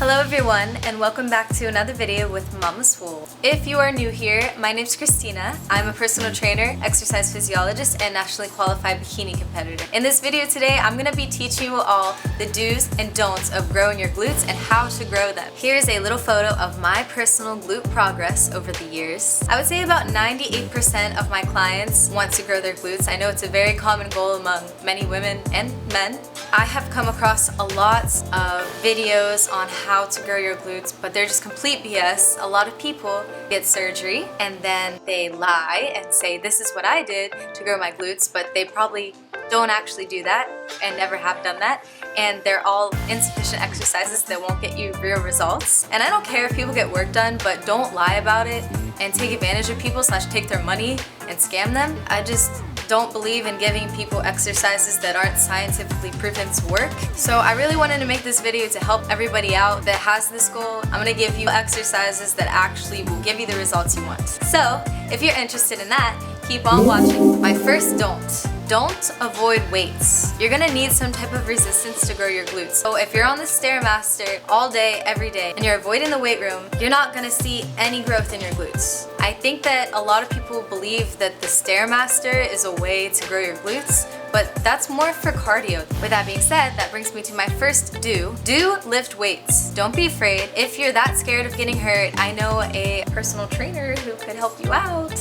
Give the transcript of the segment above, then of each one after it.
Hello everyone, and welcome back to another video with Mama Swole. If you are new here, my name's Christina. I'm a personal trainer, exercise physiologist, and nationally qualified bikini competitor. In this video today, I'm going to be teaching you all the do's and don'ts of growing your glutes and how to grow them. Here's a little photo of my personal glute progress over the years. I would say about 98% of my clients want to grow their glutes. I know it's a very common goal among many women and men. I have come across a lot of videos on how to grow your glutes, but they're just complete BS. A lot of people get surgery and then they lie and say this is what I did to grow my glutes, but they probably don't actually do that and never have done that, and they're all insufficient exercises that won't get you real results. And I don't care if people get work done, but don't lie about it and take advantage of people / take their money and scam them. I just don't believe in giving people exercises that aren't scientifically proven to work. So I really wanted to make this video to help everybody out that has this goal. I'm gonna give you exercises that actually will give you the results you want. So if you're interested in that, keep on watching. My first don't avoid weights. You're gonna need some type of resistance to grow your glutes. So if you're on the Stairmaster all day, every day, and you're avoiding the weight room, you're not gonna see any growth in your glutes. I think that a lot of people believe that the Stairmaster is a way to grow your glutes, but that's more for cardio. With that being said, that brings me to my first do. Do lift weights. Don't be afraid. If you're that scared of getting hurt, I know a personal trainer who could help you out.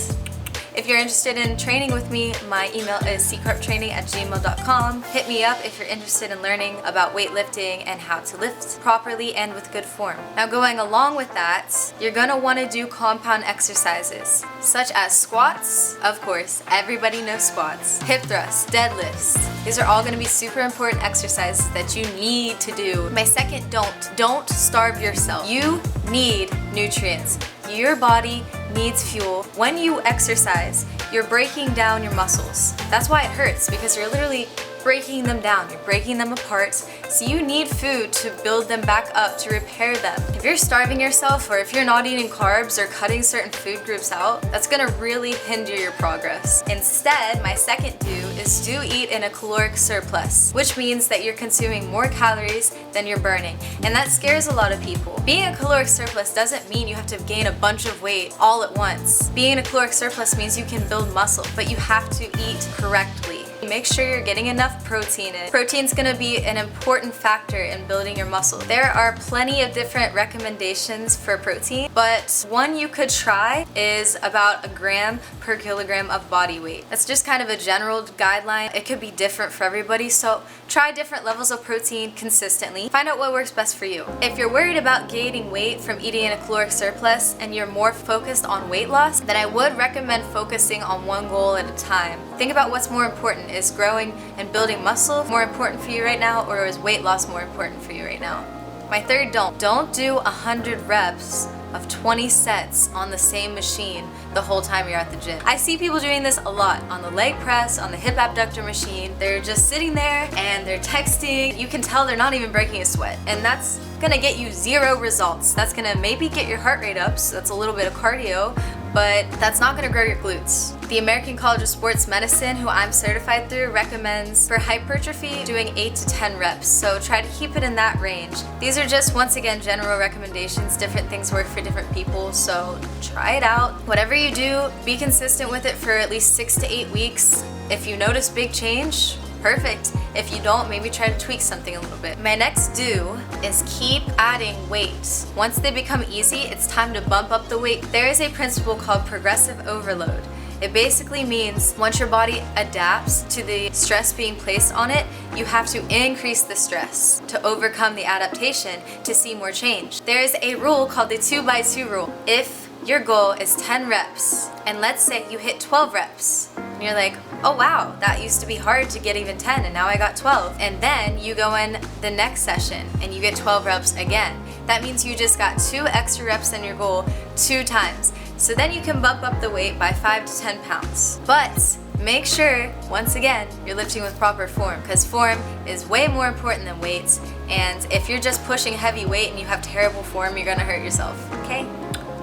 If you're interested in training with me, my email is ccarptraining@gmail.com. Hit me up if you're interested in learning about weightlifting and how to lift properly and with good form. Now, going along with that, you're gonna wanna do compound exercises, such as squats. Of course, everybody knows squats. Hip thrusts, deadlifts. These are all gonna be super important exercises that you need to do. My second don't starve yourself. You need nutrients. Your body needs fuel. When you exercise, you're breaking down your muscles. That's why it hurts, because you're literally breaking them down. You're breaking them apart. So you need food to build them back up, to repair them. If you're starving yourself, or if you're not eating carbs or cutting certain food groups out, that's gonna really hinder your progress. Instead, my second do is do eat in a caloric surplus, which means that you're consuming more calories than you're burning. And that scares a lot of people. Being a caloric surplus doesn't mean you have to gain a bunch of weight all at once. Being in a caloric surplus means you can build muscle, but you have to eat correctly. Make sure you're getting enough protein in. Protein's gonna be an important factor in building your muscle. There are plenty of different recommendations for protein, but one you could try is about 1 gram per kilogram of body weight. That's just kind of a general guideline. It could be different for everybody, so try different levels of protein consistently. Find out what works best for you. If you're worried about gaining weight from eating in a caloric surplus and you're more focused on weight loss, then I would recommend focusing on one goal at a time. Think about what's more important. Is growing and building muscle more important for you right now, or is weight loss more important for you right now? My third don't do 100 reps of 20 sets on the same machine the whole time you're at the gym. I see people doing this a lot on the leg press, on the hip abductor machine. They're just sitting there and they're texting. You can tell they're not even breaking a sweat, and that's gonna get you 0 results. That's gonna maybe get your heart rate up, so that's a little bit of cardio, but that's not gonna grow your glutes. The American College of Sports Medicine, who I'm certified through, recommends for hypertrophy doing 8 to 10 reps, so try to keep it in that range. These are just, once again, general recommendations. Different things work for different people, so try it out. Whatever you do, be consistent with it for at least 6 to 8 weeks. If you notice big change, perfect. If you don't, maybe try to tweak something a little bit. My next do is keep adding weight. Once they become easy, it's time to bump up the weight. There is a principle called progressive overload. It basically means once your body adapts to the stress being placed on it, you have to increase the stress to overcome the adaptation to see more change. There is a rule called the 2x2 rule. If your goal is 10 reps, and let's say you hit 12 reps, and you're like, oh wow, that used to be hard to get even 10, and now I got 12. And then you go in the next session and you get 12 reps again. That means you just got 2 extra reps than your goal 2 times. So then you can bump up the weight by 5 to 10 pounds. But make sure, once again, you're lifting with proper form, because form is way more important than weights. And if you're just pushing heavy weight and you have terrible form, you're gonna hurt yourself, okay?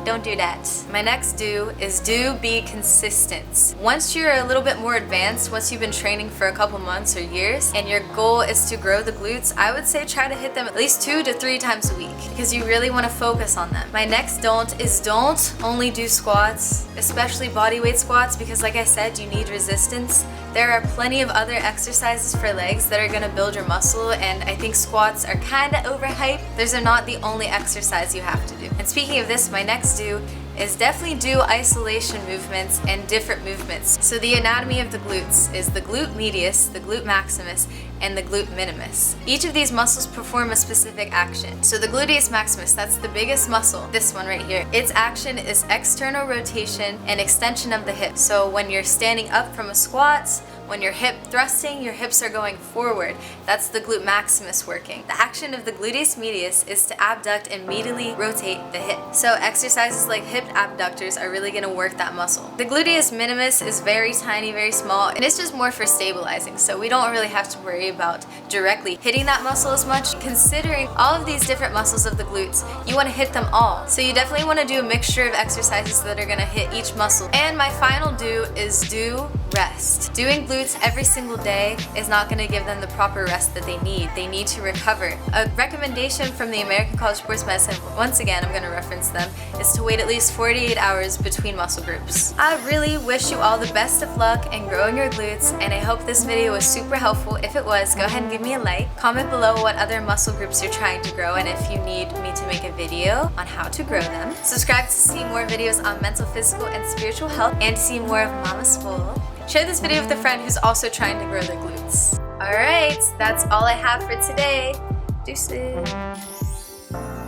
Don't do that. My next do is be consistent. Once you're a little bit more advanced, once you've been training for a couple months or years, and your goal is to grow the glutes, I would say try to hit them at least 2 to 3 times a week because you really want to focus on them. My next don't is don't only do squats, especially bodyweight squats, because like I said, you need resistance. There are plenty of other exercises for legs that are going to build your muscle, and I think squats are kind of overhyped. Those are not the only exercise you have to do. And speaking of this, my next do is definitely do isolation movements and different movements. So the anatomy of the glutes is the glute medius, the glute maximus, and the glute minimus. Each of these muscles perform a specific action. So the gluteus maximus, that's the biggest muscle, this one right here. Its action is external rotation and extension of the hip. So when you're standing up from a squat, when you're hip thrusting, your hips are going forward. That's the glute maximus working. The action of the gluteus medius is to abduct and medially rotate the hip. So exercises like hip abductors are really gonna work that muscle. The gluteus minimus is very tiny, very small, and it's just more for stabilizing. So we don't really have to worry about directly hitting that muscle as much. Considering all of these different muscles of the glutes, you wanna hit them all. So you definitely wanna do a mixture of exercises that are gonna hit each muscle. And my final do is do rest. Doing glutes every single day is not going to give them the proper rest that they need. They need to recover. A recommendation from the American College of Sports Medicine, once again I'm going to reference them, is to wait at least 48 hours between muscle groups. I really wish you all the best of luck in growing your glutes, and I hope this video was super helpful. If it was, go ahead and give me a like. Comment below what other muscle groups you're trying to grow, and if you need me to make a video on how to grow them. Subscribe to see more videos on mental, physical, and spiritual health, and to see more of Mama Swole. Share this video with a friend who's also trying to grow their glutes. Alright, that's all I have for today. Deuces.